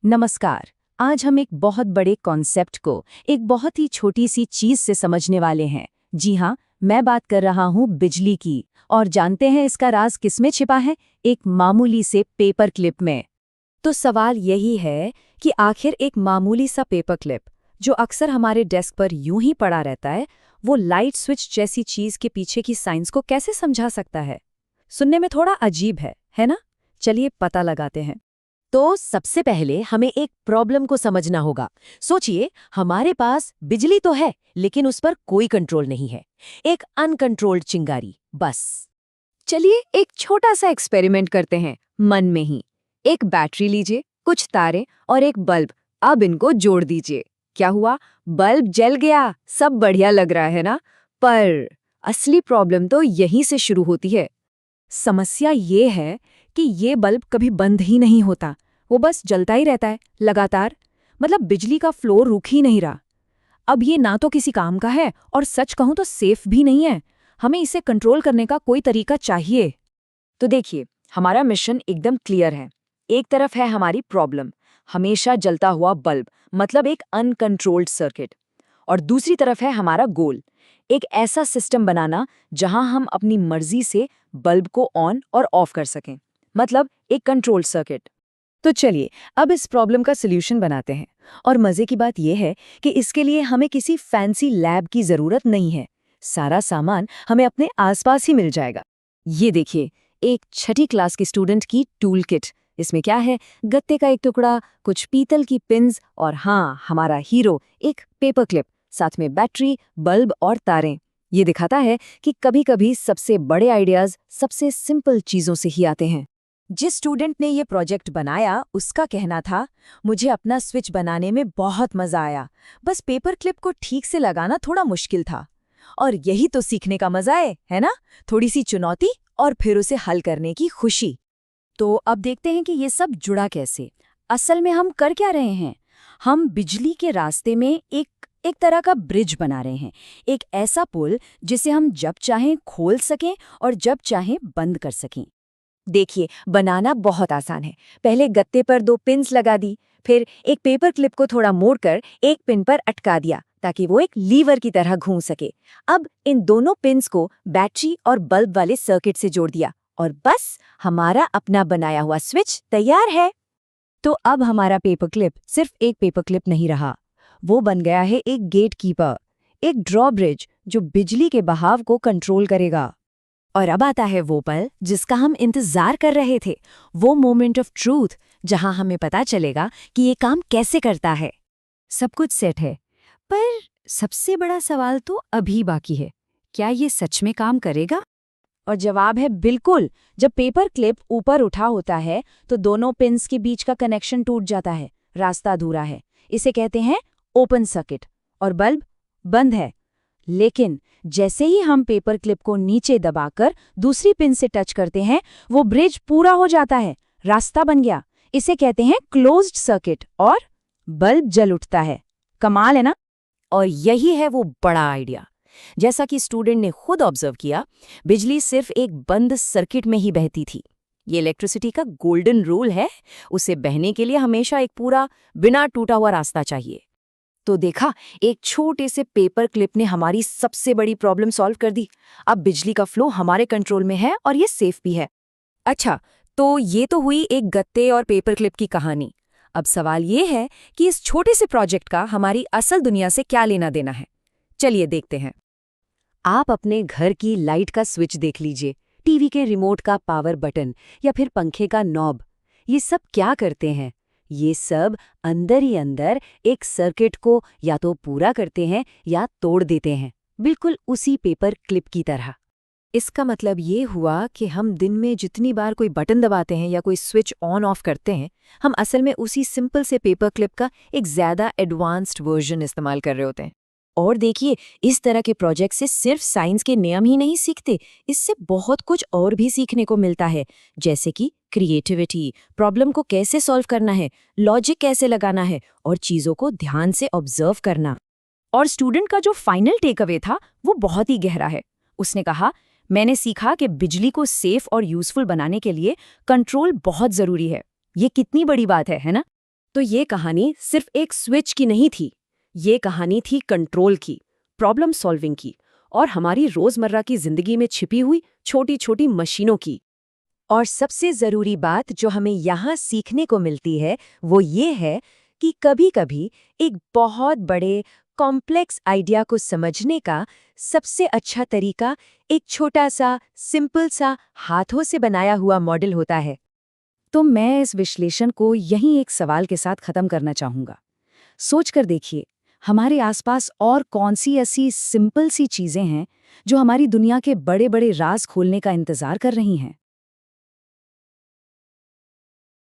नमस्कार। आज हम एक बहुत बड़े कॉन्सेप्ट को एक बहुत ही छोटी सी चीज से समझने वाले हैं। जी हाँ, मैं बात कर रहा हूँ बिजली की। और जानते हैं इसका राज किसमें छिपा है? एक मामूली से पेपर क्लिप में। तो सवाल यही है कि आखिर एक मामूली सा पेपर क्लिप जो अक्सर हमारे डेस्क पर यूं ही पड़ा रहता है, वो लाइट स्विच जैसी चीज के पीछे की साइंस को कैसे समझा सकता है? सुनने में थोड़ा अजीब है ना? चलिए पता लगाते हैं। तो सबसे पहले हमें एक प्रॉब्लम को समझना होगा। सोचिए, हमारे पास बिजली तो है, लेकिन उस पर कोई कंट्रोल नहीं है। एक अनकंट्रोल्ड चिंगारी, बस। चलिए एक छोटा सा एक्सपेरिमेंट करते हैं मन में ही। एक बैटरी लीजिए, कुछ तारे और एक बल्ब। अब इनको जोड़ दीजिए। क्या हुआ? बल्ब जल गया। सब बढ़िया लग रहा है ना? पर असली प्रॉब्लम तो यहीं से शुरू होती है। समस्या ये है कि ये बल्ब कभी बंद ही नहीं होता, वो बस जलता ही रहता है लगातार। मतलब बिजली का फ्लो रुक ही नहीं रहा। अब ये ना तो किसी काम का है और सच कहूं तो सेफ भी नहीं है। हमें इसे कंट्रोल करने का कोई तरीका चाहिए। तो देखिए, हमारा मिशन एकदम क्लियर है। एक तरफ है हमारी प्रॉब्लम, हमेशा जलता हुआ बल्ब, मतलब एक अनकंट्रोल्ड सर्किट। और दूसरी तरफ है हमारा गोल, एक ऐसा सिस्टम बनाना जहां हम अपनी मर्जी से बल्ब को ऑन और ऑफ कर सकें, मतलब एक कंट्रोल्ड सर्किट। तो चलिए अब इस प्रॉब्लम का सॉल्यूशन बनाते हैं। और मजे की बात यह है कि इसके लिए हमें किसी फैंसी लैब की जरूरत नहीं है। सारा सामान हमें अपने आसपास ही मिल जाएगा। ये देखिए, एक छठी क्लास की स्टूडेंट की टूल किट। इसमें क्या है? गत्ते का एक टुकड़ा, कुछ पीतल की पिन्स और हाँ, हमारा हीरो, एक पेपर क्लिप, साथ में बैटरी, बल्ब और तारें। ये दिखाता है कि कभी-कभी सबसे बड़े आइडियाज सबसे सिंपल चीजों से ही आते हैं। जिस स्टूडेंट ने ये प्रोजेक्ट बनाया, उसका कहना था, मुझे अपना स्विच बनाने में बहुत मजा आया, बस पेपर क्लिप को ठीक से लगाना थोड़ा मुश्किल था। और यही तो सीखने का मजा है ना? थोड़ी सी चुनौती और फिर उसे हल करने की खुशी। तो अब देखते हैं कि ये सब जुड़ा कैसे। असल में हम कर क्या रहे हैं? हम बिजली के रास्ते में एक तरह का ब्रिज बना रहे हैं। एक ऐसा पुल जिसे हम जब चाहें खोल सकें और जब चाहें बंद कर सकें। देखिए, बनाना बहुत आसान है। पहले गत्ते पर 2 पिन्स लगा दी, फिर एक पेपर क्लिप को थोड़ा मोड़कर एक पिन पर अटका दिया ताकि वो एक लीवर की तरह घूम सके। अब इन दोनों पिन्स को बैटरी और बल्ब वाले सर्किट से जोड़ दिया और बस हमारा अपना बनाया हुआ स्विच तैयार है। तो अब हमारा पेपर क्लिप सिर्फ एक पेपर क्लिप नहीं रहा, वो बन गया है एक गेट कीपर, एक ड्रॉब्रिज जो बिजली के बहाव को कंट्रोल करेगा। और अब आता है वो पल जिसका हम इंतजार कर रहे थे, वो मोमेंट ऑफ ट्रूथ, जहां हमें पता चलेगा कि ये काम कैसे करता है। सब कुछ सेट है, पर सबसे बड़ा सवाल तो अभी बाकी है। क्या ये सच में काम करेगा? और जवाब है बिल्कुल। जब पेपर क्लिप ऊपर उठा होता है तो दोनों पिन्स के बीच का कनेक्शन टूट जाता है, रास्ता अधूरा है। इसे कहते हैं ओपन सर्किट। और बल्ब बंद है। लेकिन जैसे ही हम पेपर क्लिप को नीचे दबाकर दूसरी पिन से टच करते हैं, वो ब्रिज पूरा हो जाता है, रास्ता बन गया। इसे कहते हैं क्लोज्ड सर्किट और बल्ब जल उठता है। कमाल है ना? और यही है वो बड़ा आइडिया। जैसा कि स्टूडेंट ने खुद ऑब्जर्व किया, बिजली सिर्फ एक बंद सर्किट में ही बहती थी। ये इलेक्ट्रिसिटी का गोल्डन रूल है। उसे बहने के लिए हमेशा एक पूरा बिना टूटा हुआ रास्ता चाहिए। तो देखा, एक छोटे से पेपर क्लिप ने हमारी सबसे बड़ी प्रॉब्लम सॉल्व कर दी। अब बिजली का फ्लो हमारे कंट्रोल में है और ये सेफ भी है। अच्छा, तो ये तो हुई एक गत्ते और पेपर क्लिप की कहानी। अब सवाल ये है कि इस छोटे से प्रोजेक्ट का हमारी असल दुनिया से क्या लेना देना है। चलिए देखते हैं। आप अपने घर की लाइट का स्विच देख लीजिए, टीवी के रिमोट का पावर बटन या फिर पंखे का नॉब। ये सब क्या करते हैं? ये सब अंदर ही अंदर एक सर्किट को या तो पूरा करते हैं या तोड़ देते हैं, बिल्कुल उसी पेपर क्लिप की तरह। इसका मतलब ये हुआ कि हम दिन में जितनी बार कोई बटन दबाते हैं या कोई स्विच ऑन ऑफ करते हैं, हम असल में उसी सिंपल से पेपर क्लिप का एक ज़्यादा एडवांस्ड वर्जन इस्तेमाल कर रहे होते हैं। और देखिए, इस तरह के प्रोजेक्ट से सिर्फ साइंस के नियम ही नहीं सीखते, इससे बहुत कुछ और भी सीखने को मिलता है। जैसे कि क्रिएटिविटी, प्रॉब्लम को कैसे सॉल्व करना है, लॉजिक कैसे लगाना है और चीज़ों को ध्यान से ऑब्जर्व करना। और स्टूडेंट का जो फाइनल टेक अवे था वो बहुत ही गहरा है। उसने कहा, मैंने सीखा कि बिजली को सेफ और यूजफुल बनाने के लिए कंट्रोल बहुत ज़रूरी है। ये कितनी बड़ी बात है ना? तो ये कहानी सिर्फ एक स्विच की नहीं थी, ये कहानी थी कंट्रोल की, प्रॉब्लम सॉल्विंग की और हमारी रोजमर्रा की जिंदगी में छिपी हुई छोटी छोटी मशीनों की। और सबसे जरूरी बात जो हमें यहाँ सीखने को मिलती है वो ये है कि कभी-कभी एक बहुत बड़े कॉम्प्लेक्स आइडिया को समझने का सबसे अच्छा तरीका एक छोटा सा सिंपल सा हाथों से बनाया हुआ मॉडल होता है। तो मैं इस विश्लेषण को यहीं एक सवाल के साथ खत्म करना चाहूंगा। सोचकर देखिए, हमारे आसपास और कौन सी ऐसी सिंपल सी चीजें हैं जो हमारी दुनिया के बड़े बड़े राज खोलने का इंतजार कर रही हैं।